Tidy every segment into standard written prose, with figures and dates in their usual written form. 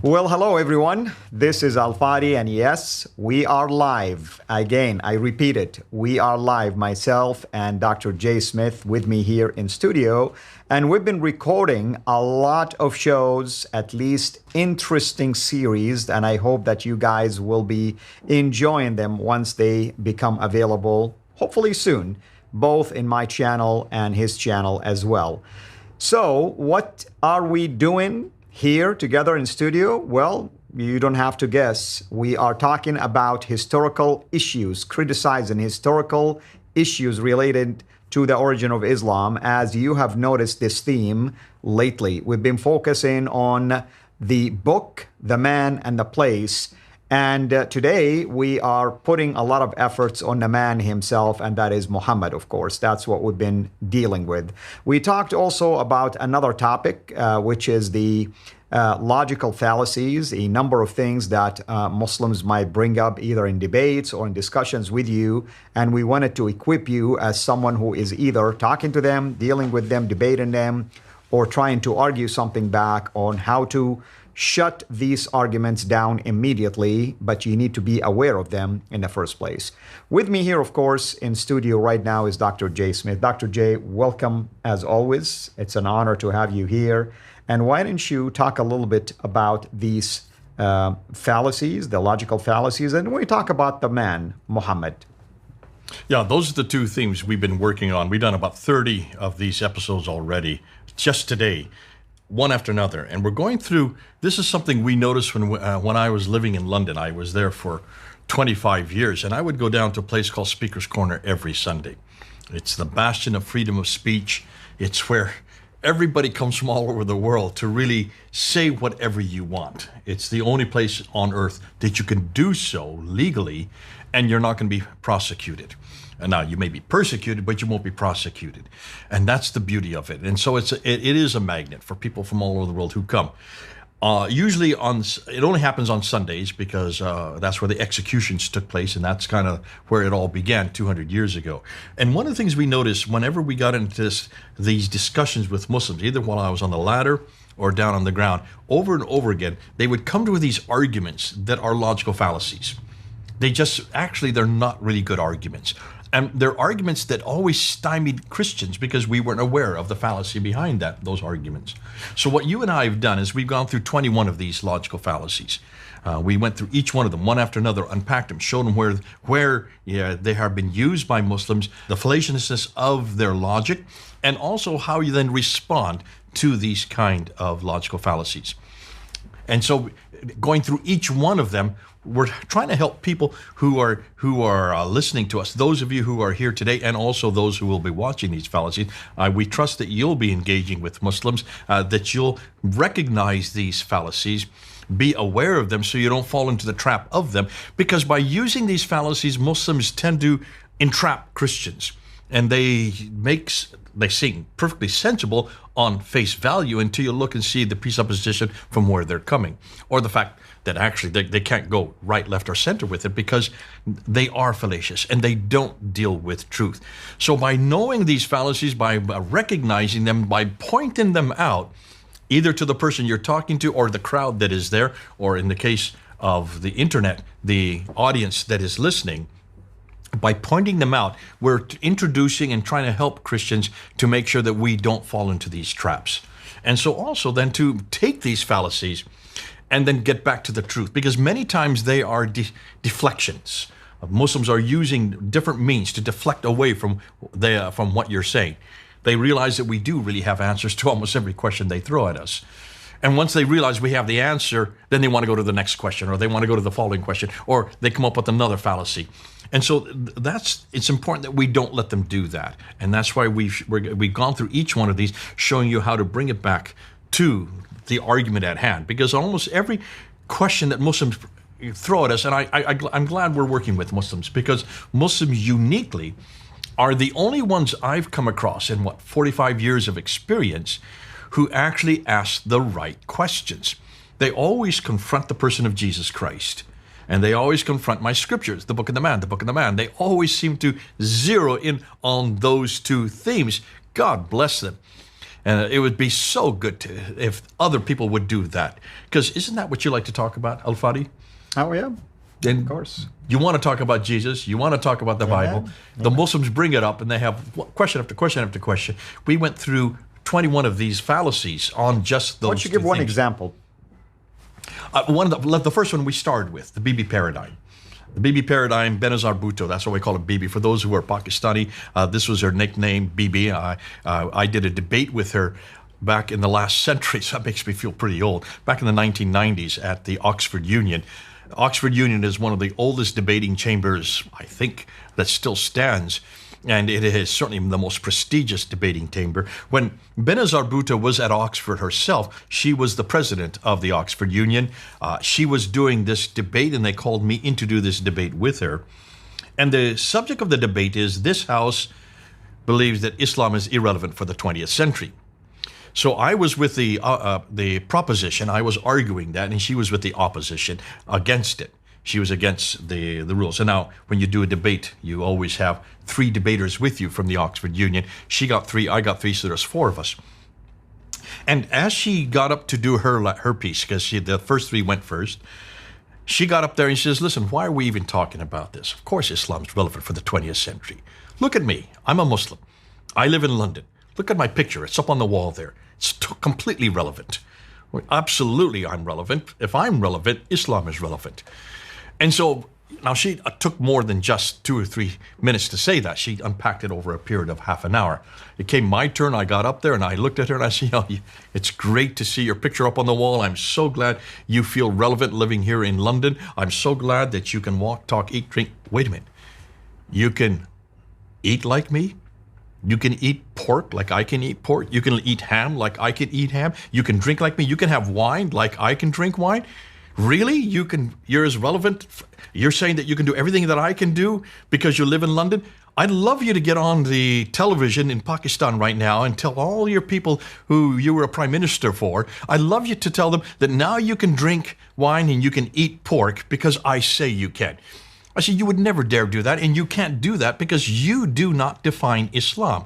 Well, hello everyone. This is Fadi, and yes, we are live. Again, I repeat it. We are live, myself and Dr. Jay Smith with me here in studio. And we've been recording a lot of shows, at least interesting series, and I hope that you guys will be enjoying them once they become available, hopefully soon, both in my channel and his channel as well. So, what are we doing here together in studio? Well, you don't have to guess. We are talking about historical issues, criticizing historical issues related to the origin of Islam. As you have noticed this theme lately, we've been focusing on the book, the man, and the place. And today we are putting a lot of efforts on the man himself, and that is Muhammad, of course. That's what we've been dealing with. We talked also about another topic, which is the logical fallacies, a number of things that Muslims might bring up either in debates or in discussions with you. And we wanted to equip you as someone who is either talking to them, dealing with them, debating them, or trying to argue something back on how to shut these arguments down immediately, but you need to be aware of them in the first place. With me here, of course, in studio right now is Dr. Jay Smith. Dr. Jay, welcome as always. It's an honor to have you here. And why don't you talk a little bit about these fallacies, the logical fallacies, and we talk about the man, Muhammad. Yeah, those are the two themes we've been working on. We've done about 30 of these episodes already, just today, one after another. And we're going through, this is something we noticed when I was living in London. I was there for 25 years, and I would go down to a place called Speaker's Corner every Sunday. It's the bastion of freedom of speech. It's where everybody comes from all over the world to really say whatever you want. It's the only place on earth that you can do so legally, and you're not going to be prosecuted. And now you may be persecuted, but you won't be prosecuted. And that's the beauty of it. And so it is a magnet for people from all over the world who come. Usually it only happens on Sundays because that's where the executions took place, and that's kind of where it all began 200 years ago. And one of the things we noticed whenever we got into these discussions with Muslims, either while I was on the ladder or down on the ground, over and over again, they would come to these arguments that are logical fallacies. They're not really good arguments. And they're arguments that always stymied Christians because we weren't aware of the fallacy behind those arguments. So what you and I have done is we've gone through 21 of these logical fallacies. We went through each one of them, one after another, unpacked them, showed them where they have been used by Muslims, the fallaciousness of their logic, and also how you then respond to these kind of logical fallacies. And so going through each one of them, we're trying to help people who are listening to us, those of you who are here today, and also those who will be watching these fallacies. We trust that you'll be engaging with Muslims, that you'll recognize these fallacies, be aware of them so you don't fall into the trap of them. Because by using these fallacies, Muslims tend to entrap Christians, and they seem perfectly sensible on face value until you look and see the presupposition from where they're coming, or the fact that actually they can't go right, left, or center with it because they are fallacious and they don't deal with truth. So by knowing these fallacies, by recognizing them, by pointing them out, either to the person you're talking to or the crowd that is there, or in the case of the internet, the audience that is listening, by pointing them out, we're introducing and trying to help Christians to make sure that we don't fall into these traps. And so also then to take these fallacies and then get back to the truth, because many times they are deflections. Muslims are using different means to deflect away from what you're saying. They realize that we do really have answers to almost every question they throw at us. And once they realize we have the answer, then they want to go to the next question, or they want to go to the following question, or they come up with another fallacy. And so it's important that we don't let them do that. And that's why we've gone through each one of these, showing you how to bring it back to the argument at hand. Because almost every question that Muslims throw at us, and I'm glad we're working with Muslims, because Muslims uniquely are the only ones I've come across in 45 years of experience who actually ask the right questions. They always confront the person of Jesus Christ. And they always confront my scriptures, the book of the man, the book of the man. They always seem to zero in on those two themes. God bless them. And it would be so good if other people would do that. Because isn't that what you like to talk about, Al-Fadi? Oh, yeah. And of course. You want to talk about Jesus. You want to talk about the Bible. The Muslims bring it up, and they have question after question after question. We went through 21 of these fallacies on just those. Why don't you give one example? The first one we started with, the Bibi paradigm. The Bibi paradigm, Benazir Bhutto, that's why we call it Bibi. For those who are Pakistani, this was her nickname, Bibi. I did a debate with her back in the last century, so that makes me feel pretty old. Back in the 1990s at the Oxford Union. Oxford Union is one of the oldest debating chambers, I think, that still stands. And it is certainly the most prestigious debating chamber. When Benazir Bhutto was at Oxford herself, she was the president of the Oxford Union. She was doing this debate, and they called me in to do this debate with her. And the subject of the debate is this house believes that Islam is irrelevant for the 20th century. So I was with the proposition, I was arguing that, and she was with the opposition against it. She was against the rules. And now, when you do a debate, you always have 3 debaters with you from the Oxford Union. She got 3, I got 3, so there's 4 of us. And as she got up to do her piece, because the first 3 went first, she got up there and she says, listen, why are we even talking about this? Of course Islam's relevant for the 20th century. Look at me. I'm a Muslim. I live in London. Look at my picture. It's up on the wall there. It's completely relevant. Well, absolutely, I'm relevant. If I'm relevant, Islam is relevant. And so now she took more than just 2 or 3 minutes to say that. She unpacked it over a period of half an hour. It came my turn. I got up there and I looked at her and I said, oh, it's great to see your picture up on the wall. I'm so glad you feel relevant living here in London. I'm so glad that you can walk, talk, eat, drink. Wait a minute. You can eat like me? You can eat pork like I can eat pork. You can eat ham like I can eat ham. You can drink like me. You can have wine like I can drink wine. Really? You're as relevant? You're saying that you can do everything that I can do because you live in London? I'd love you to get on the television in Pakistan right now and tell all your people who you were a prime minister for, I'd love you to tell them that now you can drink wine and you can eat pork because I say you can. I said, you would never dare do that, and you can't do that because you do not define Islam.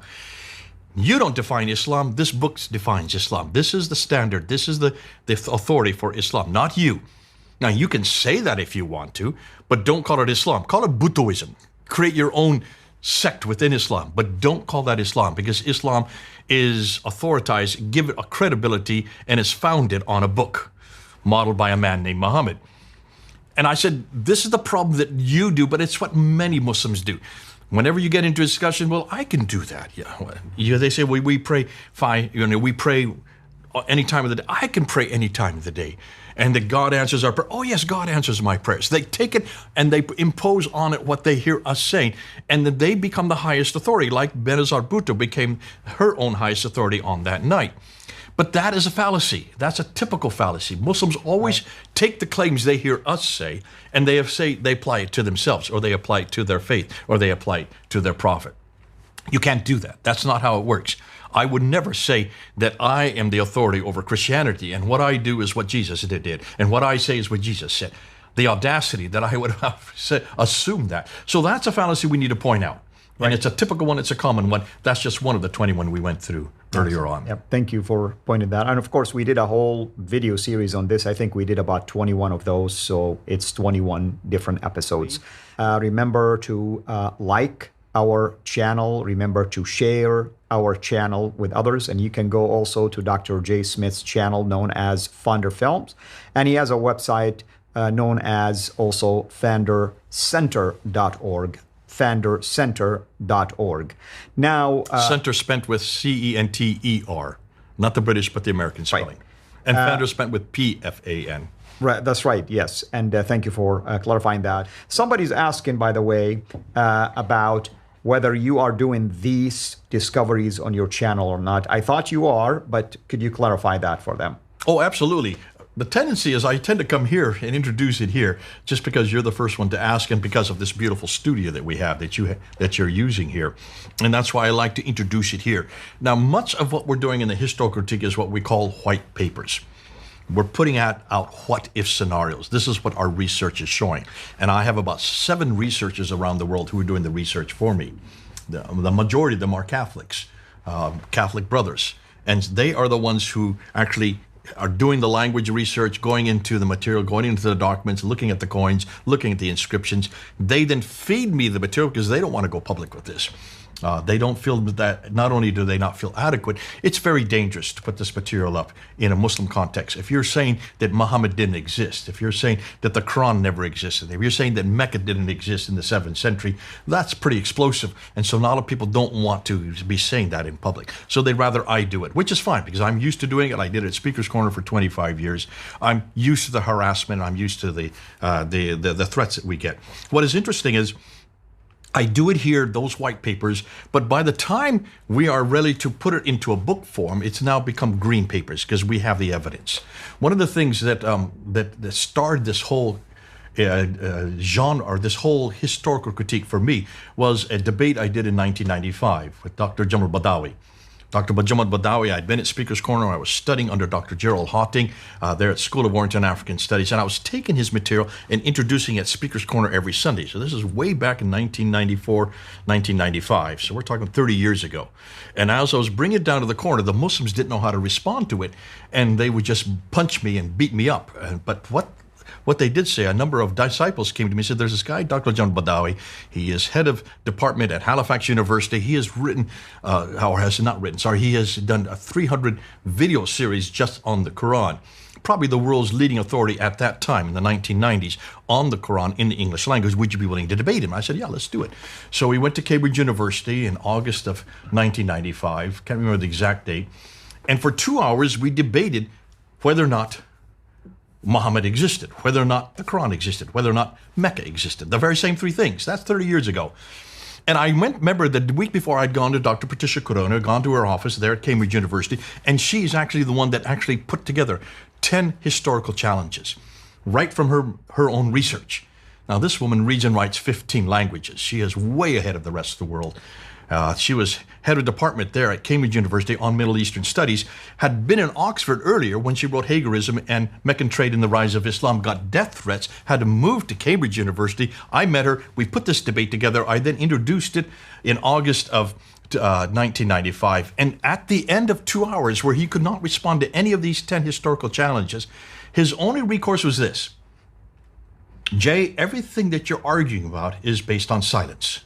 You don't define Islam. This book defines Islam. This is the standard. This is the authority for Islam, not you. Now, you can say that if you want to, but don't call it Islam. Call it Bhuttoism. Create your own sect within Islam, but don't call that Islam because Islam is authorized, give it a credibility, and is founded on a book modeled by a man named Muhammad. And I said, this is the problem that you do, but it's what many Muslims do. Whenever you get into a discussion, well, I can do that. Yeah, they say, well, we pray we pray any time of the day. I can pray any time of the day. And that God answers our prayer. Oh, yes, God answers my prayers. They take it and they impose on it what they hear us saying. And then they become the highest authority, like Benazir Bhutto became her own highest authority on that night. But that is a fallacy. That's a typical fallacy. Muslims always take the claims they hear us say, and they apply it to themselves, or they apply it to their faith, or they apply it to their prophet. You can't do that. That's not how it works. I would never say that I am the authority over Christianity, and what I do is what Jesus did, and what I say is what Jesus said. The audacity that I would assume that. So that's a fallacy we need to point out. Right. And it's a typical one, it's a common one. That's just one of the 21 we went through earlier on. Yep. Thank you for pointing that. And of course, we did a whole video series on this. I think we did about 21 of those. So it's 21 different episodes. Remember to like our channel. Remember to share our channel with others. And you can go also to Dr. Jay Smith's channel known as Pfander Films. And he has a website known as also pfandercenter.org. pfandercenter.org. Now, center spent with C-E-N-T-E-R, not the British, but the American spelling. Right. And Pfander spent with P-F-A-N. Right, that's right, yes. And thank you for clarifying that. Somebody's asking, by the way, about whether you are doing these discoveries on your channel or not. I thought you are, but could you clarify that for them? Oh, absolutely. The tendency is I tend to come here and introduce it here just because you're the first one to ask and because of this beautiful studio that we have that you're using here. And that's why I like to introduce it here. Now, much of what we're doing in the historical-critique is what we call white papers. We're putting out what-if scenarios. This is what our research is showing. And I have about 7 researchers around the world who are doing the research for me. The majority of them are Catholics, Catholic brothers. And they are the ones who actually are doing the language research, going into the material, going into the documents, looking at the coins, looking at the inscriptions. They then feed me the material because they don't want to go public with this. They don't feel that, not only do they not feel adequate, it's very dangerous to put this material up in a Muslim context. If you're saying that Muhammad didn't exist, if you're saying that the Quran never existed, if you're saying that Mecca didn't exist in the 7th century, that's pretty explosive. And so a lot of people don't want to be saying that in public. So they'd rather I do it, which is fine because I'm used to doing it. I did it at Speaker's Corner for 25 years. I'm used to the harassment. I'm used to the threats that we get. What is interesting is, I do it here, those white papers, but by the time we are ready to put it into a book form, it's now become green papers because we have the evidence. One of the things that started this whole genre, or this whole historical critique for me, was a debate I did in 1995 with Dr. Jamal Badawi. Dr. Jamal Badawi, I'd been at Speaker's Corner. I was studying under Dr. Gerald Hotting there at School of Oriental and African Studies, and I was taking his material and introducing it at Speaker's Corner every Sunday. So this is way back in 1994, 1995. So we're talking 30 years ago. And as I was bringing it down to the corner, the Muslims didn't know how to respond to it, and they would just punch me and beat me up. But what they did say, a number of disciples came to me and said, there's this guy, Dr. John Badawi. He is head of department at Halifax University. He has written, he has done a 300 video series just on the Quran. Probably the world's leading authority at that time in the 1990s on the Quran in the English language. Would you be willing to debate him? I said, yeah, let's do it. So we went to Cambridge University in August of 1995. Can't remember the exact date. And for 2 hours, we debated whether or not Muhammad existed, whether or not the Quran existed, whether or not Mecca existed. The very same three things. That's 30 years ago. And I remember the week before I'd gone to Dr. Patricia Corona, gone to her office there at Cambridge University, and she's actually the one that actually put together 10 historical challenges, right from her own research. Now, this woman reads and writes 15 languages. She is way ahead of the rest of the world. She was head of department there at Cambridge University on Middle Eastern Studies, had been in Oxford earlier when she wrote Hagerism and Meccan Trade and the Rise of Islam, got death threats, had to move to Cambridge University. I met her. We put this debate together. I then introduced it in August of 1995. And at the end of 2 hours, where he could not respond to any of these 10 historical challenges, his only recourse was this: Jay, everything that you're arguing about is based on silence.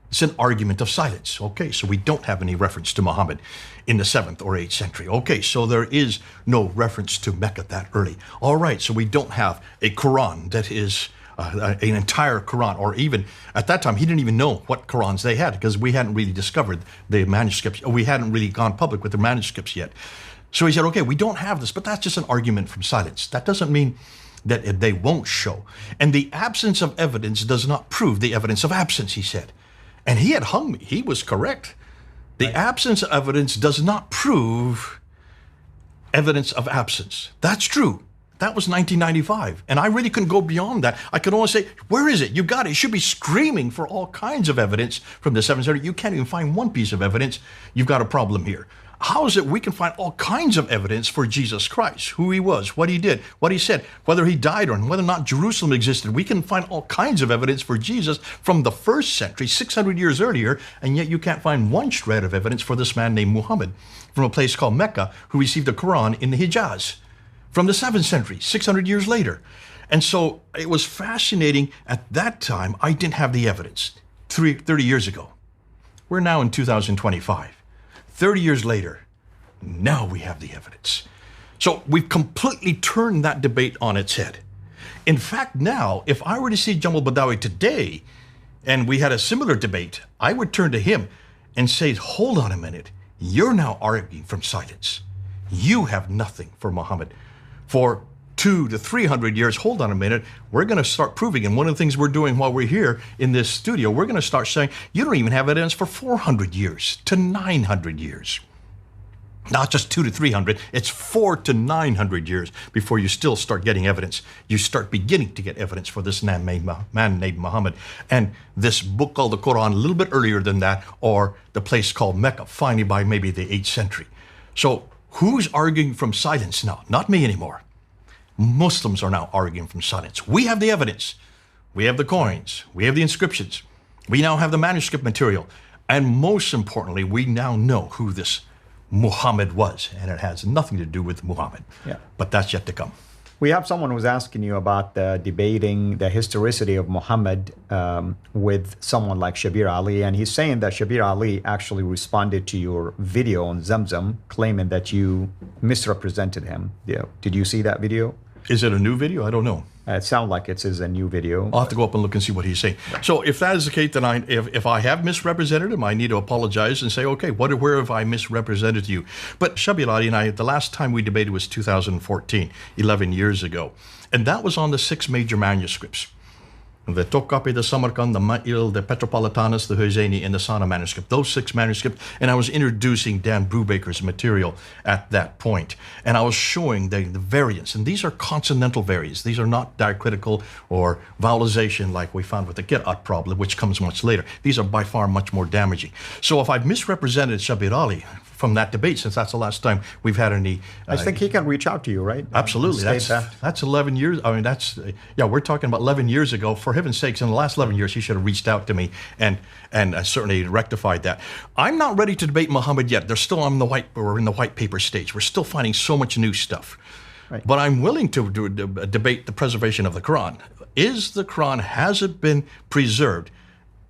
It's an argument of silence. Okay, so we don't have any reference to Muhammad in the 7th or 8th century. Okay, so there is no reference to Mecca that early. All right, so we don't have a Quran that is an entire Quran, or even at that time, he didn't even know what Qurans they had because we hadn't really discovered the manuscripts. We hadn't really gone public with the manuscripts yet. So he said, okay, we don't have this, but that's just an argument from silence. That doesn't mean that they won't show. And the absence of evidence does not prove the evidence of absence, he said. And he had hung me. He was correct. The absence of evidence does not prove evidence of absence. That's true. That was 1995. And I really couldn't go beyond that. I could only say, where is it? You got it. You should be screaming for all kinds of evidence from the 7th century. You can't even find one piece of evidence. You've got a problem here. How is it we can find all kinds of evidence for Jesus Christ, who he was, what he did, what he said, whether he died or whether or not Jerusalem existed? We can find all kinds of evidence for Jesus from the 1st century, 600 years earlier, and yet you can't find one shred of evidence for this man named Muhammad from a place called Mecca who received the Quran in the Hijaz from the 7th century, 600 years later. And so it was fascinating. At that time, I didn't have the evidence 30 years ago. We're now in 2025. 30 years later, now we have the evidence. So we've completely turned that debate on its head. In fact, now, if I were to see Jamal Badawi today and we had a similar debate, I would turn to him and say, hold on a minute. You're now arguing from silence. You have nothing for Muhammad for 200 to 300 years. Hold on a minute. We're going to start proving. And one of the things we're doing while we're here in this studio, we're going to start saying, you don't even have evidence for 400 years to 900 years. Not just 200 to 300, it's 400 to 900 years before you still start getting evidence. You start beginning to get evidence for this man named Muhammad. And this book called the Quran a little bit earlier than that, or the place called Mecca, finally by maybe the 8th century. So who's arguing from silence now? Not me anymore. Muslims are now arguing from silence. We have the evidence. We have the coins. We have the inscriptions. We now have the manuscript material. And most importantly, we now know who this Muhammad was, and it has nothing to do with Muhammad. Yeah. But that's yet to come. We have someone who's asking you about debating the historicity of Muhammad with someone like Shabir Ali, and he's saying that Shabir Ali actually responded to your video on Zamzam, claiming that you misrepresented him. Yeah. Did you see that video? Is it a new video? I don't know. It sounds like it is a new video. I'll have to go up and look and see what he's saying. So if that is the case, then if I have misrepresented him, I need to apologize and say, okay, where have I misrepresented you? But Shabir Ali and I, the last time we debated was 2014, 11 years ago. And that was on the 6 major manuscripts. The Topkapi, the Samarkand, the Ma'il, the Petropolitanus, the Husseini, and the Sana manuscript. Those 6 manuscripts. And I was introducing Dan Brubaker's material at that point. And I was showing the variance. And these are consonantal variants. These are not diacritical or vowelization like we found with the Qira'at problem, which comes much later. These are by far much more damaging. So if I've misrepresented Shabir Ali from that debate, since that's the last time we've had any... I think he can reach out to you, right? Absolutely. That's 11 years. I mean, we're talking about 11 years ago. For heaven's sakes, in the last 11 years, he should have reached out to me and certainly rectified that. I'm not ready to debate Muhammad yet. They're still on we're in the white paper stage. We're still finding so much new stuff. Right. But I'm willing to debate the preservation of the Quran. Has it been preserved?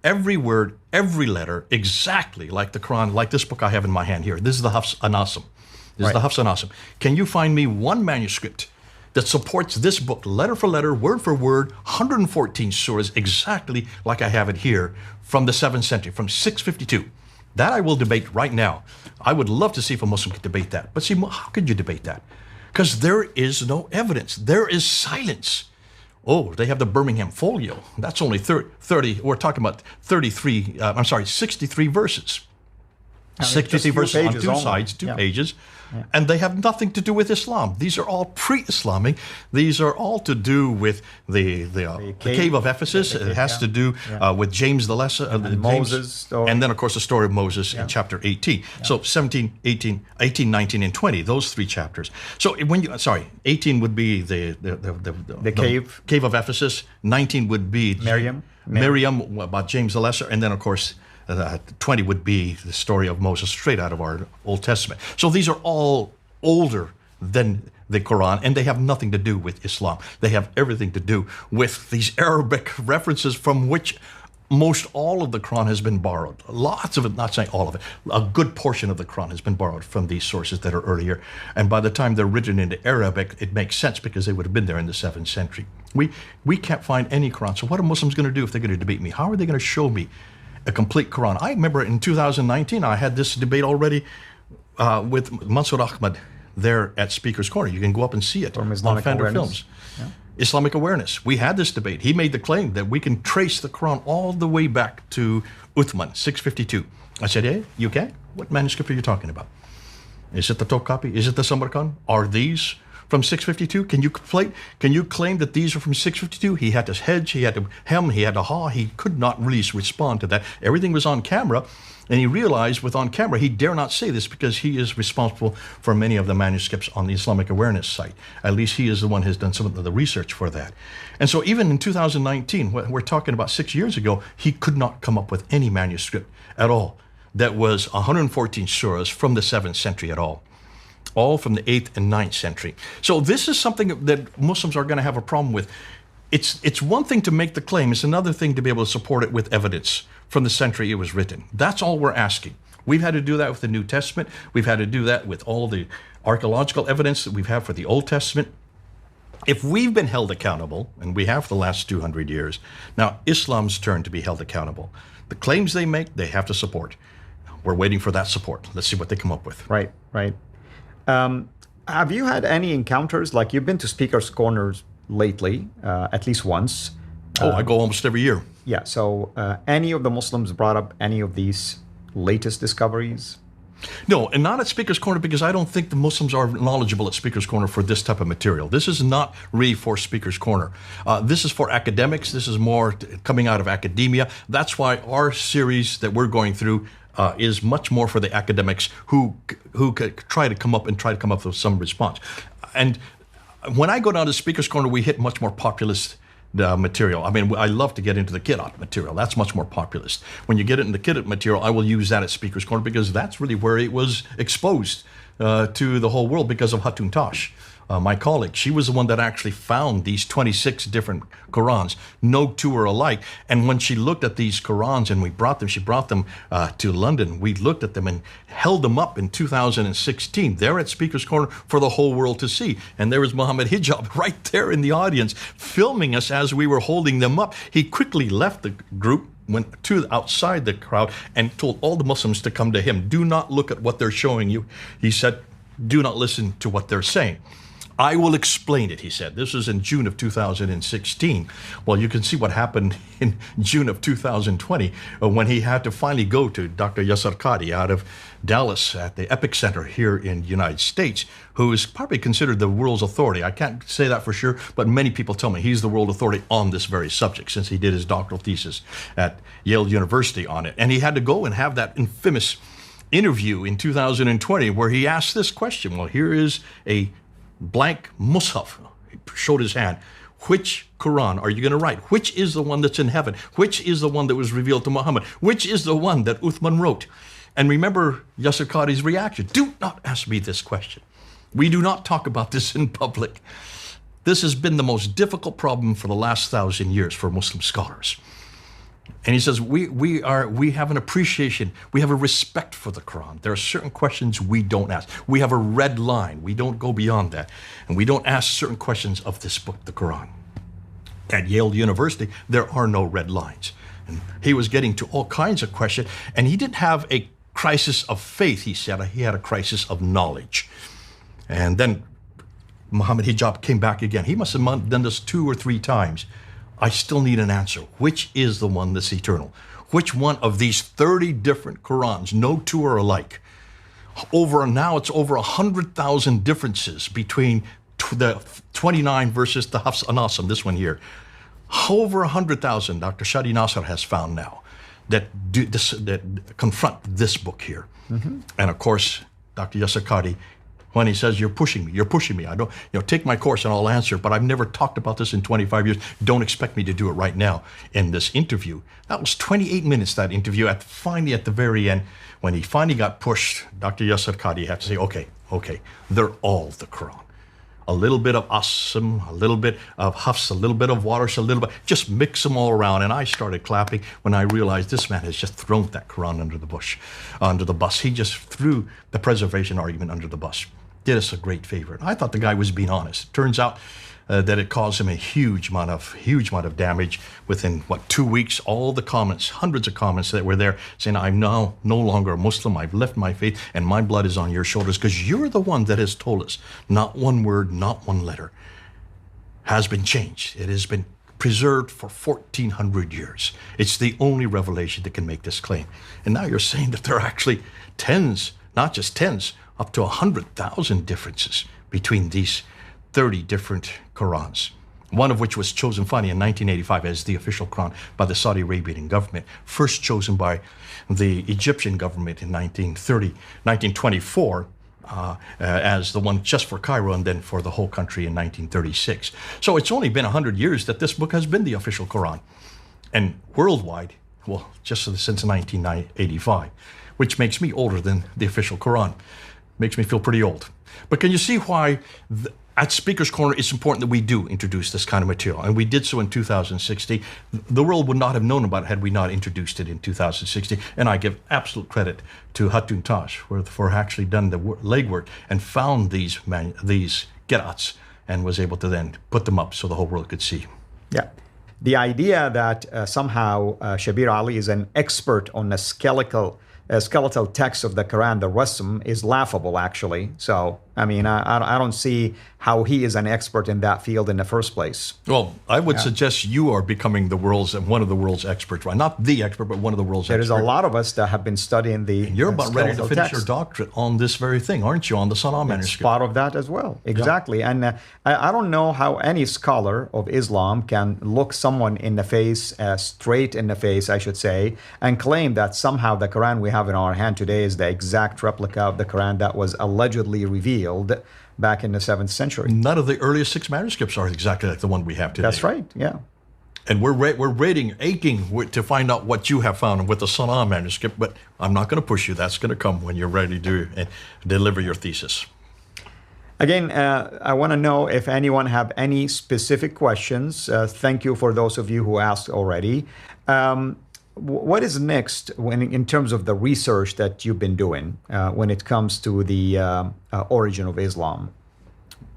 Every word, every letter, exactly like the Quran, like this book I have in my hand here. This is the Hafs Anasim. This is the Hafs Anasim. Can you find me one manuscript that supports this book, letter for letter, word for word, 114 surahs, exactly like I have it here from the 7th century, from 652? That I will debate right now. I would love to see if a Muslim could debate that. But see, how could you debate that? Because there is no evidence. There is silence. Oh, they have the Birmingham Folio. That's only 30. We're talking about 63 verses. 63 verses on 2 sides, 2 pages. Yeah. And they have nothing to do with Islam. These are all pre-Islamic. These are all to do with the cave of Ephesus. It has to do with James the Lesser. And Moses. And then, of course, the story of Moses in chapter 18. Yeah. So 17, 18, 19, and 20, those 3 chapters. So 18 would be the cave of Ephesus. 19 would be Miriam about James the Lesser. And then, of course, 20 would be the story of Moses straight out of our Old Testament. So these are all older than the Quran, and they have nothing to do with Islam. They have everything to do with these Arabic references from which most all of the Quran has been borrowed. Lots of it, not saying all of it, a good portion of the Quran has been borrowed from these sources that are earlier. And by the time they're written into Arabic, it makes sense because they would have been there in the 7th century. We can't find any Quran. So what are Muslims going to do if they're going to debate me? How are they going to show me a complete Quran? I remember in 2019, I had this debate already with Mansour Ahmad there at Speaker's Corner. You can go up and see it on Pfander Films. Yeah. Islamic Awareness. We had this debate. He made the claim that we can trace the Quran all the way back to Uthman, 652. I said, hey, you can? What manuscript are you talking about? Is it the Topkapi? Is it the Samarkand? Are these from 652? Can you claim that these are from 652? He had to hedge, he had to hem, he had to haw. He could not really respond to that. Everything was on camera, and he realized with on camera he dare not say this because he is responsible for many of the manuscripts on the Islamic Awareness site. At least he is the one who has done some of the research for that. And so even in 2019, we're talking about 6 years ago, he could not come up with any manuscript at all that was 114 surahs from the 7th century at all from the 8th and 9th century. So this is something that Muslims are going to have a problem with. It's one thing to make the claim. It's another thing to be able to support it with evidence from the century it was written. That's all we're asking. We've had to do that with the New Testament. We've had to do that with all the archaeological evidence that we've had for the Old Testament. If we've been held accountable, and we have for the last 200 years, now Islam's turn to be held accountable. The claims they make, they have to support. We're waiting for that support. Let's see what they come up with. Right. Have you had any encounters, like you've been to Speaker's Corners lately, at least once? I go almost every year. Yeah, so any of the Muslims brought up any of these latest discoveries? No, and not at Speaker's Corner, because I don't think the Muslims are knowledgeable at Speaker's Corner for this type of material. This is not really for Speaker's Corner. This is for academics. This is more coming out of academia. That's why our series that we're going through is much more for the academics who could try to come up with some response. And when I go down to Speaker's Corner, we hit much more populist material. I mean, I love to get into the Qidot material. That's much more populist. When you get into the Qidot material, I will use that at Speaker's Corner because that's really where it was exposed to the whole world because of Hatun Tash. My colleague, she was the one that actually found these 26 different Qurans. No two are alike. And when she looked at these Qurans and she brought them to London, we looked at them and held them up in 2016. There at Speaker's Corner for the whole world to see. And there was Muhammad Hijab right there in the audience, filming us as we were holding them up. He quickly left the group, went to outside the crowd, and told all the Muslims to come to him. Do not look at what they're showing you. He said, do not listen to what they're saying. I will explain it, he said. This was in June of 2016. Well, you can see what happened in June of 2020 when he had to finally go to Dr. Yasar Qadhi out of Dallas at the Epic Center here in the United States, who is probably considered the world's authority. I can't say that for sure, but many people tell me he's the world authority on this very subject since he did his doctoral thesis at Yale University on it. And he had to go and have that infamous interview in 2020 where he asked this question. Well, here is a blank mushaf. He showed his hand. Which Quran are you going to write? Which is the one that's in heaven? Which is the one that was revealed to Muhammad? Which is the one that Uthman wrote? And remember Yasar Qadhi's reaction. Do not ask me this question. We do not talk about this in public. This has been the most difficult problem for the last 1,000 years for Muslim scholars. And he says, we have an appreciation, we have a respect for the Quran. There are certain questions we don't ask. We have a red line. We don't go beyond that. And we don't ask certain questions of this book, the Quran. At Yale University, there are no red lines. And he was getting to all kinds of questions. And he didn't have a crisis of faith, he said. He had a crisis of knowledge. And then Muhammad Hijab came back again. He must have done this 2 or 3 times. I still need an answer. Which is the one that's eternal? Which one of these 30 different Qurans, no two are alike? Now it's over 100,000 differences between the 29 verses to Hafs Anasim, this one here. Over 100,000, Dr. Shadi Nasser has found now, that confront this book here. Mm-hmm. And of course, Dr. Yasar Qadhi, when he says, you're pushing me. I don't, take my course and I'll answer, but I've never talked about this in 25 years. Don't expect me to do it right now in this interview. That was 28 minutes, that interview. Finally, at the very end, when he finally got pushed, Dr. Yasar Qadhi had to say, okay, they're all the Quran. A little bit of Asim, a little bit of Hafs, a little bit of Warsh, a little bit, just mix them all around. And I started clapping when I realized this man has just thrown that Quran under the bus. He just threw the preservation argument under the bus. Did us a great favor. I thought the guy was being honest. It turns out that it caused him a huge amount of damage. Within 2 weeks, all the comments, hundreds of comments that were there saying, I'm now no longer a Muslim, I've left my faith, and my blood is on your shoulders, because you're the one that has told us not one word, not one letter has been changed. It has been preserved for 1,400 years. It's the only revelation that can make this claim. And now you're saying that there are actually tens, not just tens, up to 100,000 differences between these 30 different Qurans, one of which was chosen finally in 1985 as the official Quran by the Saudi Arabian government, first chosen by the Egyptian government in 1924 as the one just for Cairo, and then for the whole country in 1936. So it's only been 100 years that this book has been the official Quran. And worldwide, well, just since 1985, which makes me older than the official Quran. Makes me feel pretty old. But can you see why at Speaker's Corner it's important that we do introduce this kind of material? And we did so in 2016. The world would not have known about it had we not introduced it in 2016. And I give absolute credit to Hatun Tash for actually done the legwork and found these qira'ats and was able to then put them up so the whole world could see. Yeah. The idea that somehow Shabir Ali is an expert on the skeletal text of the Quran, the Rasm, is laughable, actually. So, I mean, I don't see how he is an expert in that field in the first place. Well, I would suggest you are becoming one of the world's experts, right? Not the expert, but one of the world's experts. There is a lot of us that have been studying the and you're about ready to finish text. your doctorate on this very thing, aren't you, on the Sahaba manuscript? It's part of that as well, exactly. Yeah. And I don't know how any scholar of Islam can look someone in the face, straight in the face, I should say, and claim that somehow the Quran we have in our hand today is the exact replica of the Quran that was allegedly revealed back in the 7th century. None of the earliest 6 manuscripts are exactly like the one we have today. That's right, yeah. And we're waiting, aching to find out what you have found with the Sanaa manuscript, but I'm not going to push you. That's going to come when you're ready to deliver your thesis. Again, I want to know if anyone have any specific questions. Thank you for those of you who asked already. What is next in terms of the research that you've been doing when it comes to the origin of Islam?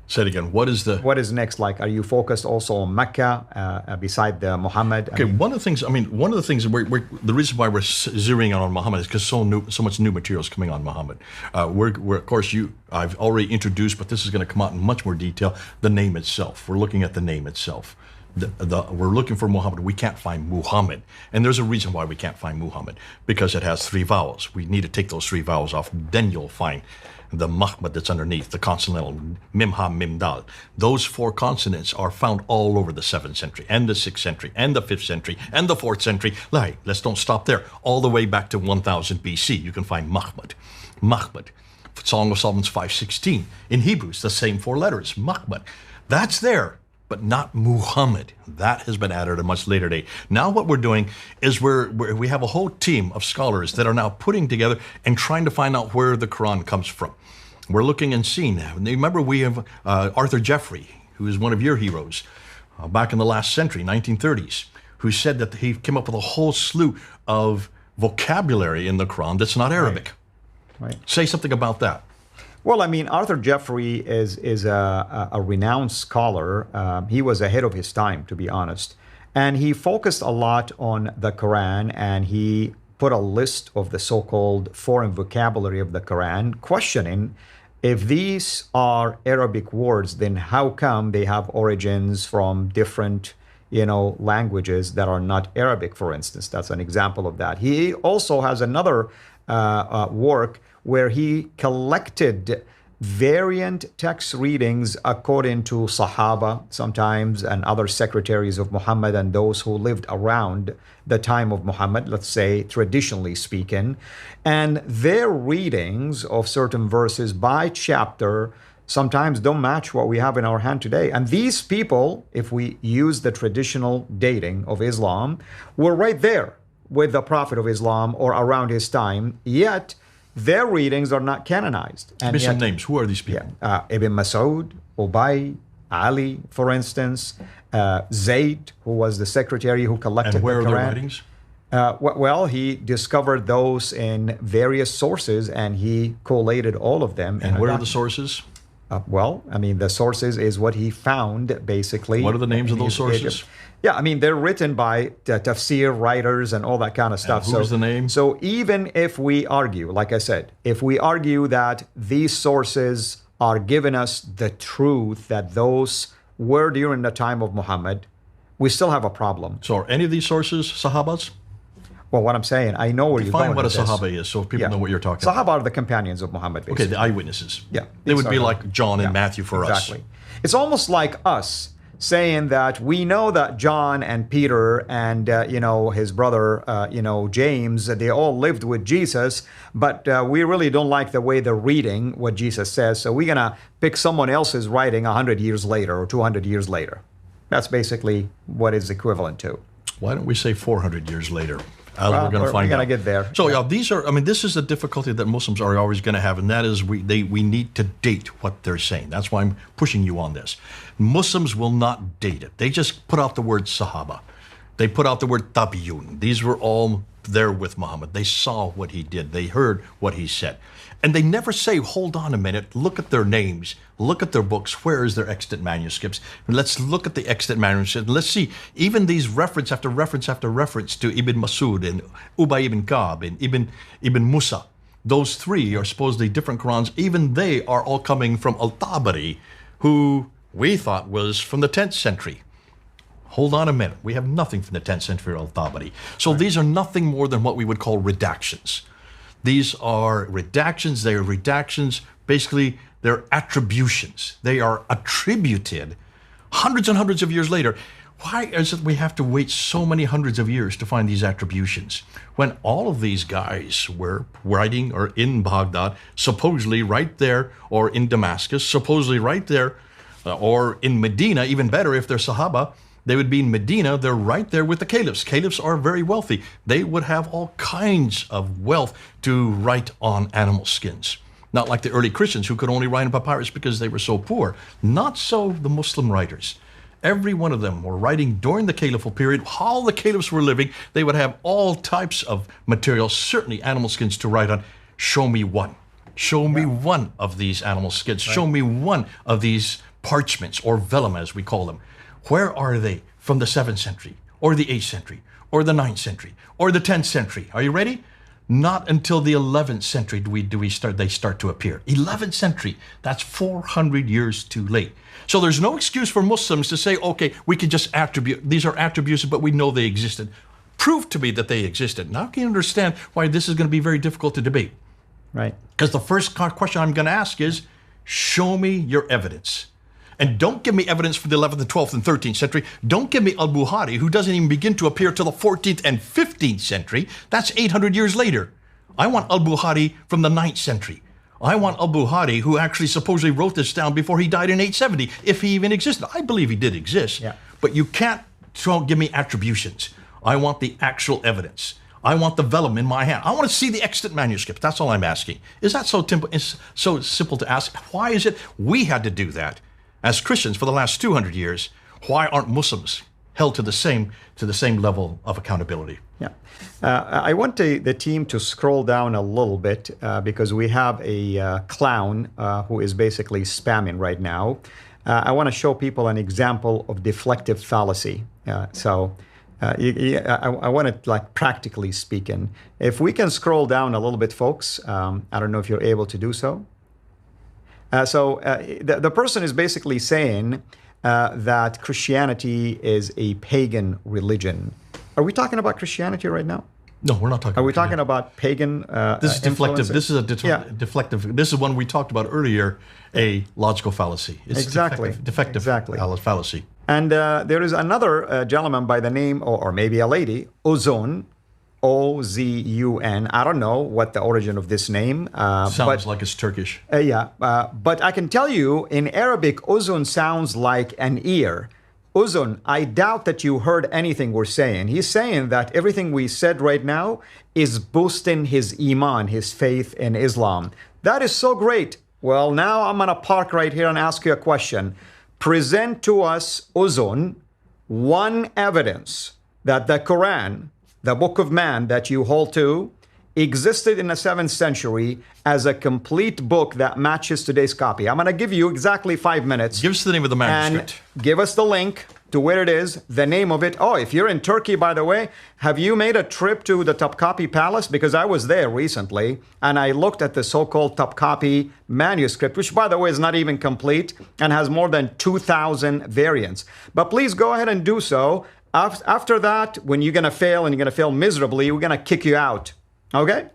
Say it again. What is next? Like, are you focused also on Mecca beside the Muhammad? Okay, one of the things the reason why we're zeroing in on Muhammad is because so much new material is coming on Muhammad. We're of course I've already introduced, but this is going to come out in much more detail. The name itself. We're looking at the name itself. We're looking for Muhammad. We can't find Muhammad, and there's a reason why we can't find Muhammad, because it has 3 vowels. We need to take those 3 vowels off. Then you'll find the Mahmad that's underneath, the consonantal Mim Ha Mim Dal. Those 4 consonants are found all over the 7th century and the 6th century and the 5th century and the 4th century. Let's don't stop there. All the way back to 1000 BC, you can find Mahmad. Mahmad. Song of Solomon's 5:16. In Hebrew, it's the same 4 letters, Mahmad. That's there, but not Muhammad. That has been added at a much later date. Now what we're doing is we have a whole team of scholars that are now putting together and trying to find out where the Quran comes from. We're looking and seeing. Remember, we have Arthur Jeffrey, who is one of your heroes, back in the last century, 1930s, who said that he came up with a whole slew of vocabulary in the Quran that's not Arabic. Right. Say something about that. Well, I mean, Arthur Jeffrey is a renowned scholar. He was ahead of his time, to be honest. And he focused a lot on the Quran, and he put a list of the so-called foreign vocabulary of the Quran, questioning if these are Arabic words, then how come they have origins from different, languages that are not Arabic, for instance? That's an example of that. He also has another work where he collected variant text readings according to Sahaba sometimes and other secretaries of Muhammad and those who lived around the time of Muhammad, let's say, traditionally speaking. And their readings of certain verses by chapter sometimes don't match what we have in our hand today. And these people, if we use the traditional dating of Islam, were right there with the Prophet of Islam or around his time, yet their readings are not canonized. Give me some names. Who are these people? Ibn Mas'ud, Ubay, Ali, for instance, Zayd, who was the secretary who collected the Quran. And where are their writings? Well, he discovered those in various sources, and he collated all of them. And where are the sources? The sources is what he found, basically. What are the names of those sources? Yeah, they're written by tafsir writers and all that kind of stuff. And who's the name? So even if we argue, like I said, if we argue that these sources are giving us the truth that those were during the time of Muhammad, we still have a problem. So are any of these sources Sahabas? Well, what I'm saying, I know where you're going with this. Define what a Sahaba is, so people know what you're talking Sahaba about. are the companions of Muhammad, basically. Okay, the eyewitnesses. Yeah. They would be like John and Matthew for us. Exactly. It's almost like us saying that we know that John and Peter and, his brother, James, they all lived with Jesus, but we really don't like the way they're reading what Jesus says, so we're going to pick someone else's writing 100 years later or 200 years later. That's basically what it's equivalent to. Why don't we say 400 years later? We're going to find out. We're going to get there. So these are. This is the difficulty that Muslims are always going to have, and that is we need to date what they're saying. That's why I'm pushing you on this. Muslims will not date it. They just put out the word Sahaba. They put out the word Tabi'un. These were all there with Muhammad. They saw what he did. They heard what he said. And they never say, hold on a minute, look at their names, look at their books, where is their extant manuscripts? Let's look at the extant manuscripts. Let's see, even these reference after reference after reference to Ibn Mas'ud and Ubay ibn Ka'b and Ibn Musa. Those 3 are supposedly different Qurans. Even they are all coming from Al-Tabari, who we thought was from the 10th century. Hold on a minute. We have nothing from the 10th century Al-Tabari. So These are nothing more than what we would call redactions. These are redactions. They are redactions. Basically, they're attributions. They are attributed hundreds and hundreds of years later. Why is it we have to wait so many hundreds of years to find these attributions when all of these guys were writing or in Baghdad, supposedly right there, or in Damascus, supposedly right there, or in Medina, even better if they're Sahaba, They would be in Medina. They're right there with the caliphs. Caliphs are very wealthy. They would have all kinds of wealth to write on animal skins. Not like the early Christians who could only write on papyrus because they were so poor. Not so the Muslim writers. Every one of them were writing during the caliphal period. How the caliphs were living, they would have all types of materials, certainly animal skins to write on. Show me one. Show me one of these animal skins. Right. Show me one of these parchments, or vellum as we call them. Where are they from the 7th century, or the 8th century, or the 9th century, or the 10th century? Are you ready? Not until the 11th century they start to appear. 11th century, that's 400 years too late. So there's no excuse for Muslims to say, okay, we can just attribute, these are attributes, but we know they existed. Prove to me that they existed. Now can you understand why this is going to be very difficult to debate? Right. Because the first question I'm going to ask is, show me your evidence. And don't give me evidence from the 11th and 12th and 13th century. Don't give me Al-Bukhari, who doesn't even begin to appear till the 14th and 15th century. That's 800 years later. I want Al-Bukhari from the 9th century. I want Al-Bukhari, who actually supposedly wrote this down before he died in 870, if he even existed. I believe he did exist. Yeah. But you can't give me attributions. I want the actual evidence. I want the vellum in my hand. I want to see the extant manuscript. That's all I'm asking. Is that so simple to ask? Why is it we had to do that as Christians for the last 200 years? Why aren't Muslims held to the same level of accountability? Yeah, I want the team to scroll down a little bit because we have a clown who is basically spamming right now. I want to show people an example of deflective fallacy. I want to, like, practically speaking, if we can scroll down a little bit, folks. I don't know if you're able to do so. The person is basically saying that Christianity is a pagan religion. Are we talking about Christianity right now? No, we're not talking. Are we talking about pagan? This is deflective. This is a deflective. This is one we talked about earlier. A logical fallacy. It's defective fallacy. And there is another gentleman by the name, or maybe a lady, Ozun, O-Z-U-N. I don't know what the origin of this name. Sounds like it's Turkish. But I can tell you, in Arabic, Uzun sounds like an ear. Uzun, I doubt that you heard anything we're saying. He's saying that everything we said right now is boosting his iman, his faith in Islam. That is so great. Well, now I'm going to park right here and ask you a question. Present to us, Uzun, one evidence that the Quran, the book of man that you hold to, existed in the 7th century as a complete book that matches today's copy. I'm going to give you exactly 5 minutes. Give us the name of the manuscript. And give us the link to where it is, the name of it. Oh, if you're in Turkey, by the way, have you made a trip to the Topkapi Palace? Because I was there recently, and I looked at the so-called Topkapi manuscript, which, by the way, is not even complete and has more than 2,000 variants. But please go ahead and do so. After that, when you're going to fail, and you're going to fail miserably, we're going to kick you out. Okay?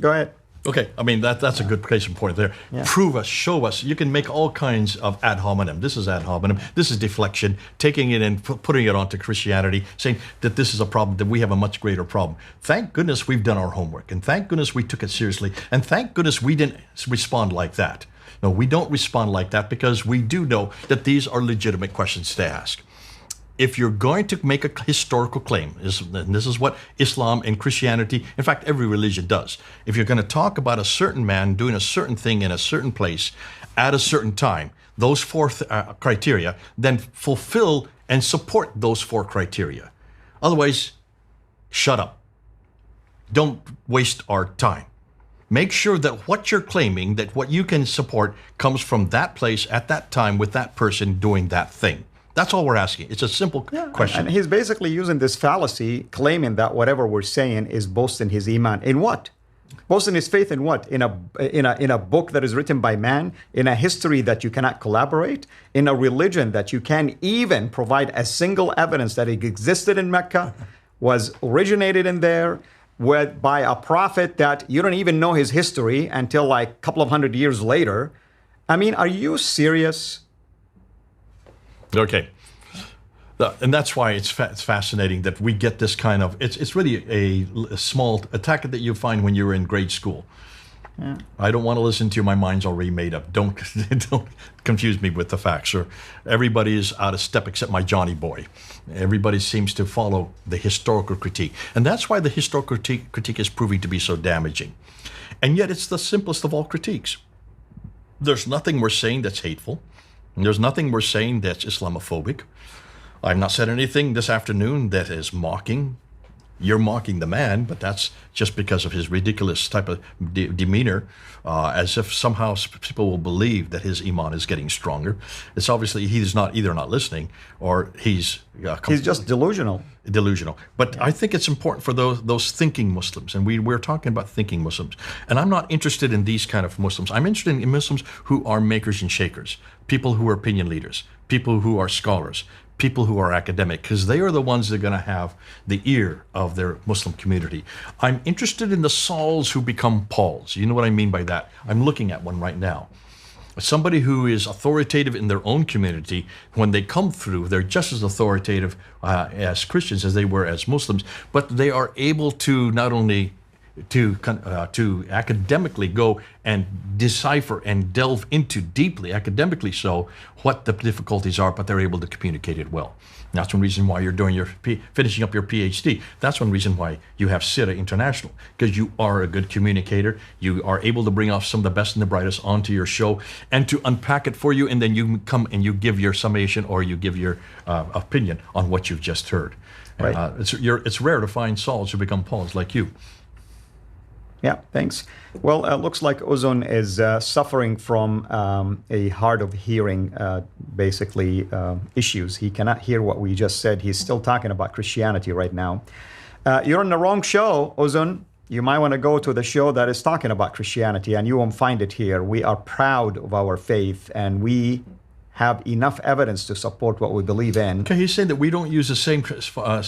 Go ahead. Okay, I mean, that's a good case in point there. Yeah. Prove us, show us. You can make all kinds of ad hominem. This is ad hominem. This is deflection, taking it and putting it onto Christianity, saying that this is a problem, that we have a much greater problem. Thank goodness we've done our homework, and thank goodness we took it seriously, and thank goodness we didn't respond like that. No, we don't respond like that because we do know that these are legitimate questions to ask. If you're going to make a historical claim, and this is what Islam and Christianity, in fact, every religion does. If you're going to talk about a certain man doing a certain thing in a certain place at a certain time, those four criteria, then fulfill and support those four criteria. Otherwise, shut up. Don't waste our time. Make sure that what you're claiming, that what you can support, comes from that place at that time with that person doing that thing. That's all we're asking. It's a simple question. And he's basically using this fallacy, claiming that whatever we're saying is boasting his iman. In what? Boasting his faith in what? In a book that is written by man? In a history that you cannot collaborate? In a religion that you can't even provide a single evidence that it existed in Mecca, was originated in there, by a prophet that you don't even know his history until like a couple of hundred years later? I mean, are you serious? Okay. And that's why it's fascinating that we get this kind of, it's really a small attack that you find when you're in grade school. I don't want to listen to you. My mind's already made up. Don't confuse me with the facts. Or everybody is out of step except my Johnny boy. Everybody seems to follow the historical critique. And that's why the historical critique is proving to be so damaging. And yet it's the simplest of all critiques. There's nothing we're saying that's hateful. There's nothing we're saying that's Islamophobic. I've not said anything this afternoon that is mocking. You're mocking the man, but that's just because of his ridiculous type of demeanor, as if somehow people will believe that his iman is getting stronger. It's obviously he's not either not listening or he's just delusional. Delusional. But I think it's important for those thinking Muslims, and we're talking about thinking Muslims. And I'm not interested in these kind of Muslims. I'm interested in Muslims who are makers and shakers, people who are opinion leaders, people who are scholars, people who are academic, because they are the ones that are going to have the ear of their Muslim community. I'm interested in the Sauls who become Pauls. You know what I mean by that? I'm looking at one right now. Somebody who is authoritative in their own community, when they come through, they're just as authoritative as Christians as they were as Muslims, but they are able to not only to academically go and decipher and delve into deeply, academically so, what the difficulties are, but they're able to communicate it well. And that's one reason why you're doing finishing up your PhD. That's one reason why you have CITA International, because you are a good communicator. You are able to bring off some of the best and the brightest onto your show and to unpack it for you, and then you come and you give your summation or you give your opinion on what you've just heard. Right. It's rare to find Sauls who become Pauls like you. Yeah, thanks. Well, looks like Uzun is suffering from a hard of hearing, issues. He cannot hear what we just said. He's still talking about Christianity right now. You're on the wrong show, Uzun. You might want to go to the show that is talking about Christianity, and you won't find it here. We are proud of our faith, and we have enough evidence to support what we believe in. Okay, he's saying that we don't use the same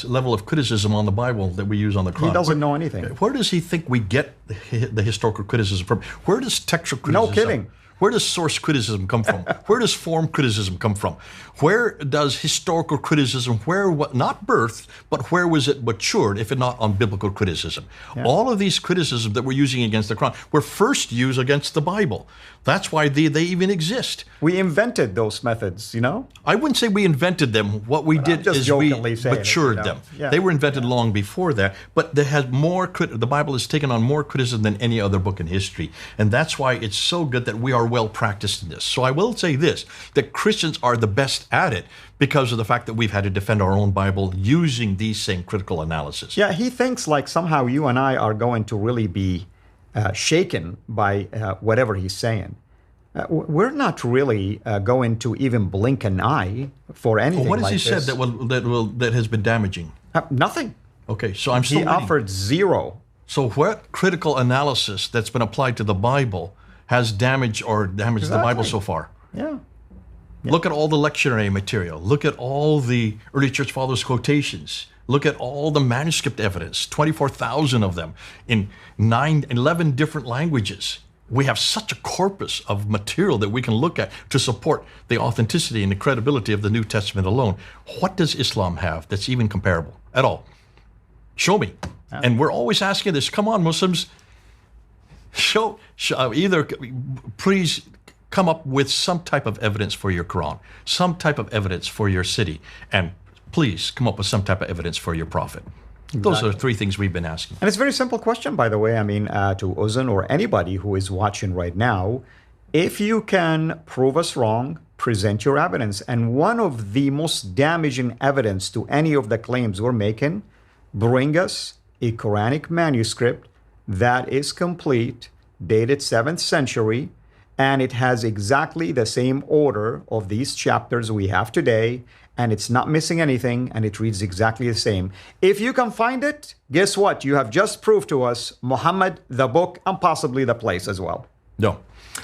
level of criticism on the Bible that we use on the Quran. He doesn't know anything. Where does he think we get the historical criticism from? Where does textual criticism? No kidding. Where does source criticism come from? Where does form criticism come from? Where does historical criticism, not birthed, but where was it matured, if it not on biblical criticism? Yeah. All of these criticisms that we're using against the Quran were first used against the Bible. That's why they even exist. We invented those methods, you know? I wouldn't say we invented them. What we did is we matured them. Yeah. They were invented long before that, but they had the Bible has taken on more criticism than any other book in history. And that's why it's so good that we are well practiced in this. So I will say this, that Christians are the best at it because of the fact that we've had to defend our own Bible using these same critical analysis. Yeah, he thinks like somehow you and I are going to really be shaken by whatever he's saying. We're not really going to even blink an eye for anything. What has he this. said that has been damaging? Nothing. Okay, so I'm still He offered zero. So what critical analysis that's been applied to the Bible has damaged the Bible so far? Yeah. Look at all the lectionary material. Look at all the early church fathers' quotations. Look at all the manuscript evidence, 24,000 of them in 11 different languages. We have such a corpus of material that we can look at to support the authenticity and the credibility of the New Testament alone. What does Islam have that's even comparable at all? Show me. Yeah. And we're always asking this. Come on, Muslims. Please come up with some type of evidence for your Quran, some type of evidence for your city, and please come up with some type of evidence for your prophet. Exactly. Those are three things we've been asking. And it's a very simple question, by the way. I mean, to Uzun or anybody who is watching right now, if you can prove us wrong, present your evidence. And one of the most damaging evidence to any of the claims we're making, bring us a Quranic manuscript that is complete, dated 7th century, and it has exactly the same order of these chapters we have today, and it's not missing anything, and it reads exactly the same. If you can find it, guess what? You have just proved to us Muhammad, the book, and possibly the place as well. No.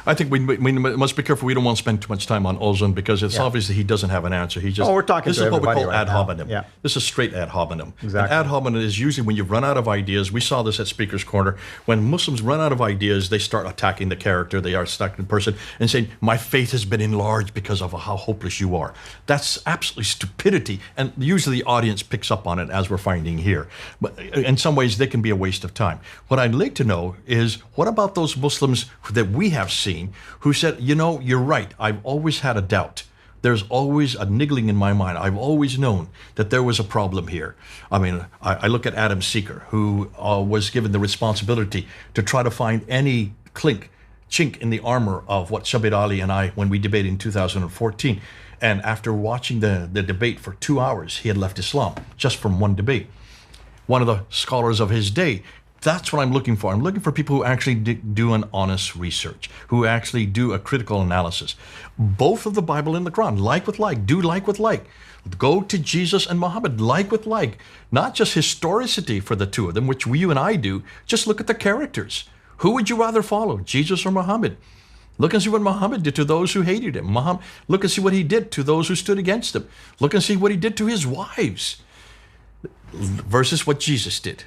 I think we must be careful. We don't want to spend too much time on Ozone because it's obviously he doesn't have an answer. He just we're talking this to is what we everybody call right ad now. hominem. Yeah. This is straight ad hominem. Exactly. And ad hominem is usually when you've run out of ideas. We saw this at Speaker's Corner. When Muslims run out of ideas, they start attacking the character. They are attacking the person and saying, "My faith has been enlarged because of how hopeless you are." That's absolutely stupidity, and usually the audience picks up on it, as we're finding here. But in some ways, they can be a waste of time. What I'd like to know is, what about those Muslims that we have seen who said, "You're right. I've always had a doubt. There's always a niggling in my mind. I've always known that there was a problem here." I mean, I look at Adam Seeker, who was given the responsibility to try to find any chink in the armor of what Shabir Ali and I, when we debated in 2014. And after watching the debate for 2 hours, he had left Islam just from one debate. One of the scholars of his day. That's what I'm looking for. I'm looking for people who actually do an honest research, who actually do a critical analysis. Both of the Bible and the Quran, like with like, do like with like. Go to Jesus and Muhammad, like with like. Not just historicity for the two of them, which you and I do. Just look at the characters. Who would you rather follow, Jesus or Muhammad? Look and see what Muhammad did to those who hated him. Look and see what he did to those who stood against him. Look and see what he did to his wives versus what Jesus did.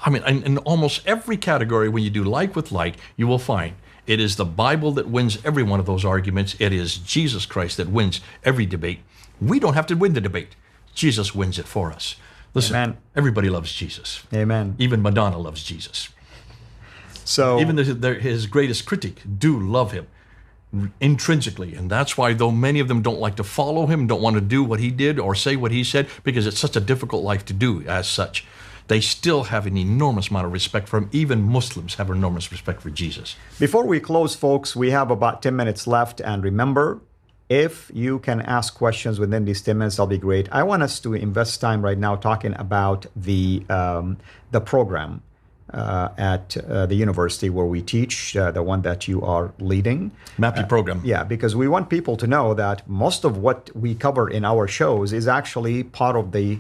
In almost every category, when you do like with like, you will find it is the Bible that wins every one of those arguments. It is Jesus Christ that wins every debate. We don't have to win the debate. Jesus wins it for us. Listen, Amen. Everybody loves Jesus. Amen. Even Madonna loves Jesus. So even his greatest critic do love him intrinsically. And that's why, though many of them don't like to follow him, don't want to do what he did or say what he said, because it's such a difficult life to do as such, they still have an enormous amount of respect for him. Even Muslims have enormous respect for Jesus. Before we close, folks, we have about 10 minutes left. And remember, if you can ask questions within these 10 minutes, that'll be great. I want us to invest time right now talking about the program at the university where we teach, the one that you are leading. MAPI program. Yeah, because we want people to know that most of what we cover in our shows is actually part of the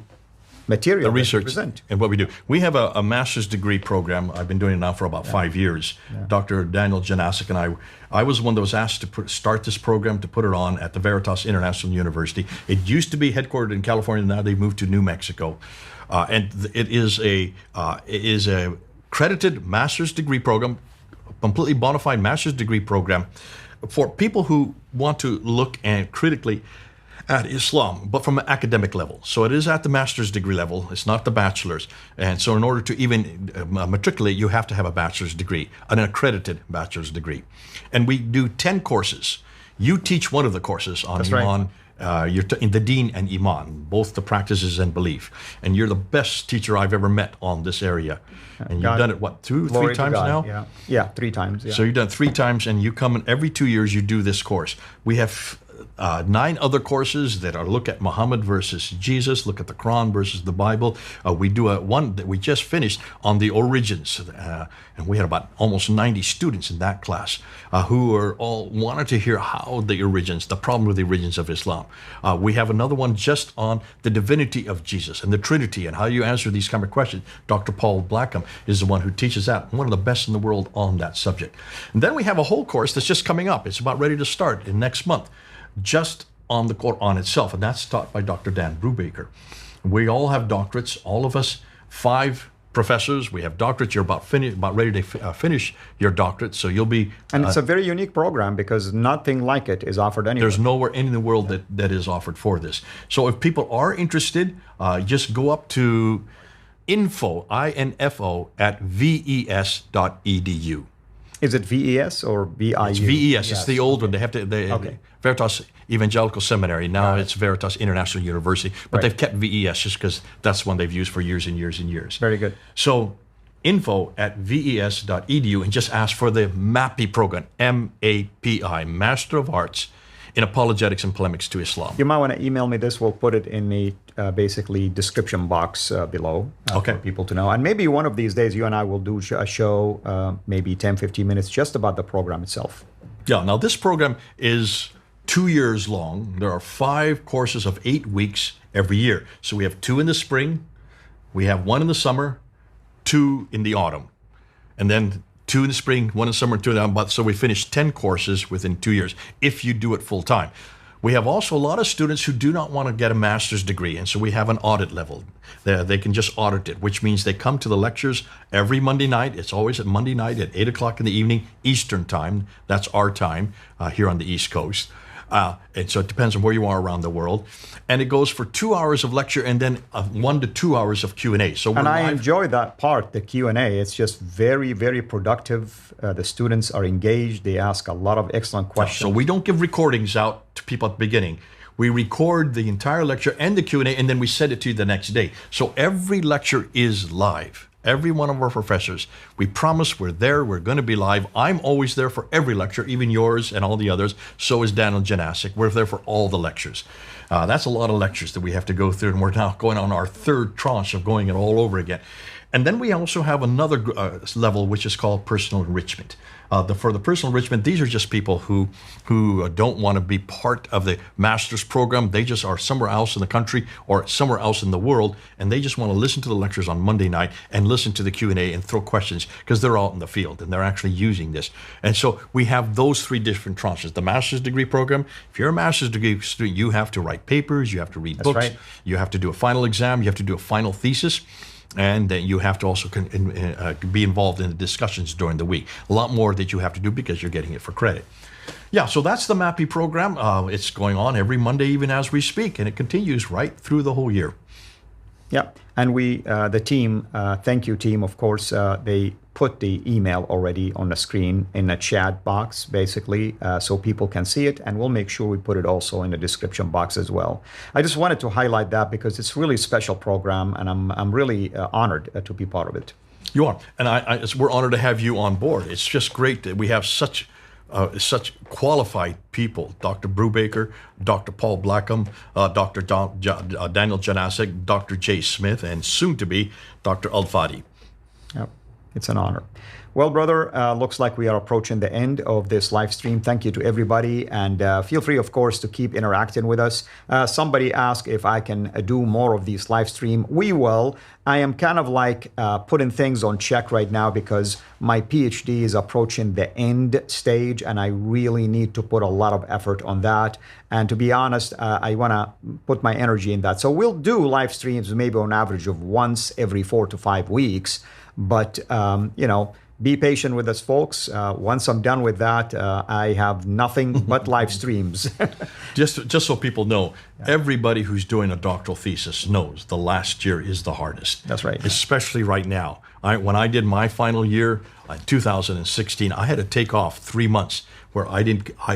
material, the research present. And what we do. We have a master's degree program. I've been doing it now for about 5 years. Yeah. Dr. Daniel Janasic and I was one that was asked to start this program, to put it on at the Veritas International University. It used to be headquartered in California. Now they've moved to New Mexico. And it is a accredited master's degree program, completely bona fide master's degree program for people who want to look and critically at Islam, but from an academic level. So it is at the master's degree level. It's not the bachelor's. And so in order to even matriculate, you have to have a bachelor's degree, an accredited bachelor's degree. And we do 10 courses. You teach one of the courses on That's Iman. Right. You're in the Deen and Iman, both the practices and belief. And you're the best teacher I've ever met on this area. And you've done it, what, three times now? Yeah, 3 times. Yeah. So you've done 3 times, and you come in every 2 years, you do this course. We have 9 other courses that are look at Muhammad versus Jesus, look at the Quran versus the Bible. We do one that we just finished on the origins, and we had about almost 90 students in that class who are all wanted to hear how the origins, the problem with the origins of Islam. We have another one just on the divinity of Jesus and the Trinity and how you answer these kind of questions. Dr. Paul Blackham is the one who teaches that, one of the best in the world on that subject. And then we have a whole course that's just coming up. It's about ready to start in next month, just on the Quran itself, and that's taught by Dr. Dan Brubaker. We all have doctorates, all of us, 5 professors. We have doctorates. You're about ready to finish your doctorate, so you'll be... And it's a very unique program because nothing like it is offered anywhere. There's nowhere in the world that is offered for this. So if people are interested, just go up to info, I-N-F-O, at ves.edu. Is it VES or VIU? It's VES. It's the old one. They have to. Okay. Veritas Evangelical Seminary. Now it's Veritas International University, but they've kept VES just because that's one they've used for years and years and years. Very good. So info at ves.edu and just ask for the MAPI program, MAPI, Master of Arts in Apologetics and Polemics to Islam. You might want to email me this. We'll put it in the basically description box below for people to know. And maybe one of these days you and I will do a show, maybe 10, 15 minutes, just about the program itself. Yeah, now this program is 2 years long. There are 5 courses of 8 weeks every year. So we have 2 in the spring, we have 1 in the summer, 2 in the autumn, and then 2 in the spring, 1 in summer, 2 in the so we finish 10 courses within 2 years if you do it full time. We have also a lot of students who do not want to get a master's degree, and so we have an audit level. They can just audit it, which means they come to the lectures every Monday night. It's always at Monday night at 8 o'clock in the evening, Eastern time. That's our time here on the East Coast. And so it depends on where you are around the world. And it goes for 2 hours of lecture and then 1 to 2 hours of Q&A. So and I enjoy that part, the Q&A. It's just very, very productive. The students are engaged. They ask a lot of excellent questions. So we don't give recordings out to people at the beginning. We record the entire lecture and the Q&A, and then we send it to you the next day. So every lecture is live. Every one of our professors, we promise we're there, we're going to be live. I'm always there for every lecture, even yours and all the others. So is Daniel Janasic. We're there for all the lectures. That's a lot of lectures that we have to go through, and we're now going on our third tranche of going it all over again. And then we also have another level, which is called personal enrichment. For the personal enrichment, these are just people who don't want to be part of the master's program. They just are somewhere else in the country or somewhere else in the world, and they just want to listen to the lectures on Monday night and listen to the Q&A and throw questions because they're out in the field and they're actually using this. And so we have those 3 different tranches. The master's degree program, if you're a master's degree student, you have to write papers, you have to read books, right. You have to do a final exam, you have to do a final thesis. And then you have to also be involved in the discussions during the week. A lot more that you have to do because you're getting it for credit. Yeah, so that's the MAPI program. It's going on every Monday, even as we speak, and it continues right through the whole year. Yeah, and we, the team, thank you team, of course, they put the email already on the screen in a chat box, basically, so people can see it, and we'll make sure we put it also in the description box as well. I just wanted to highlight that because it's really a special program, and I'm really honored to be part of it. You are, and we're honored to have you on board. It's just great that we have such qualified people, Dr. Brubaker, Dr. Paul Blackham, Dr. Daniel Janasic, Dr. Jay Smith, and soon to be Dr. Al-Fadi. Yep, it's an honor. Well, brother, looks like we are approaching the end of this live stream. Thank you to everybody, and feel free, of course, to keep interacting with us. Somebody asked if I can do more of these live stream. We will. I am kind of like putting things on check right now because my PhD is approaching the end stage, and I really need to put a lot of effort on that. And to be honest, I want to put my energy in that. So we'll do live streams maybe on average of once every 4 to 5 weeks. But, you know, be patient with us, folks. Once I'm done with that, I have nothing but live streams. Just so people know, everybody who's doing a doctoral thesis knows the last year is the hardest. That's right. Especially right now. When I did my final year, 2016, I had to take off 3 months where I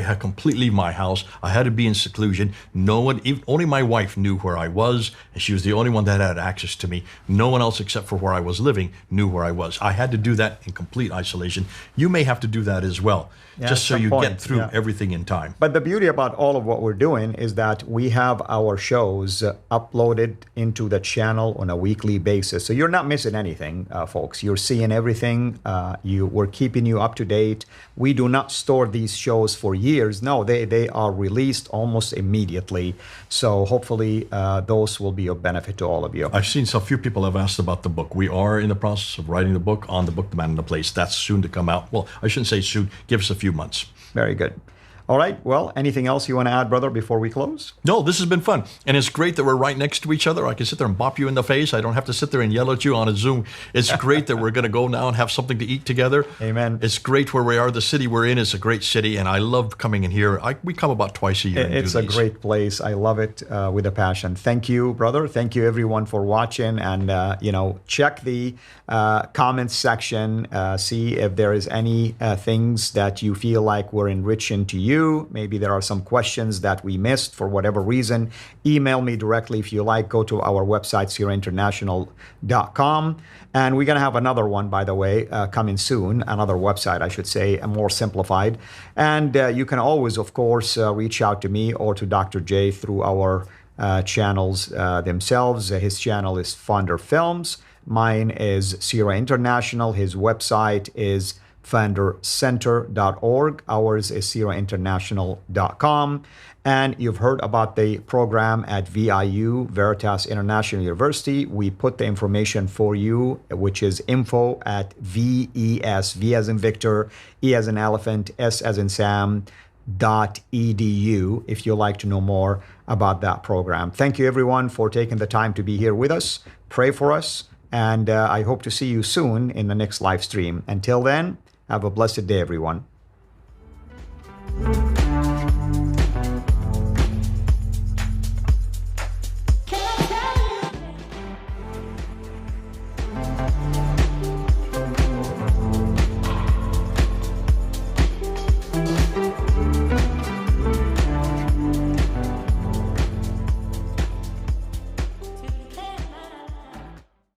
had completely leave my house. I had to be in seclusion. No one, only my wife knew where I was, and she was the only one that had access to me. No one else except for where I was living knew where I was. I had to do that in complete isolation. You may have to do that as well, just so you get through everything in time. But the beauty about all of what we're doing is that we have our shows uploaded into the channel on a weekly basis. So you're not missing anything, folks. You're seeing everything. We're keeping you up to date. We do not store these shows for years. No, they are released almost immediately. So hopefully those will be of benefit to all of you. I've seen so few people have asked about the book. We are in the process of writing the book on the book, The Man in the Place. That's soon to come out. Well, I shouldn't say soon. Give us a few months. Very good. All right. Well, anything else you want to add, brother, before we close? No, this has been fun. And it's great that we're right next to each other. I can sit there and bop you in the face. I don't have to sit there and yell at you on a Zoom. It's great that we're going to go now and have something to eat together. Amen. It's great where we are. The city we're in is a great city, and I love coming in here. We come about twice a year. It's a great place. I love it with a passion. Thank you, brother. Thank you, everyone, for watching. And, check the comments section. See if there is any things that you feel like were enriching to you. Maybe there are some questions that we missed for whatever reason. Email me directly if you like. Go to our website, sierrainternational.com. And we're going to have another one, by the way, coming soon. Another website, I should say, more simplified. And you can always, of course, reach out to me or to Dr. J through our channels themselves. His channel is Pfander Films. Mine is Sierra International. His website is pfandercenter.org. Ours is sirainternational.com. And you've heard about the program at VIU, Veritas International University. We put the information for you, which is info at VES, V as in Victor, E as in Elephant, S as in Sam, .edu, if you'd like to know more about that program. Thank you, everyone, for taking the time to be here with us. Pray for us, and I hope to see you soon in the next live stream. Until then, have a blessed day, everyone.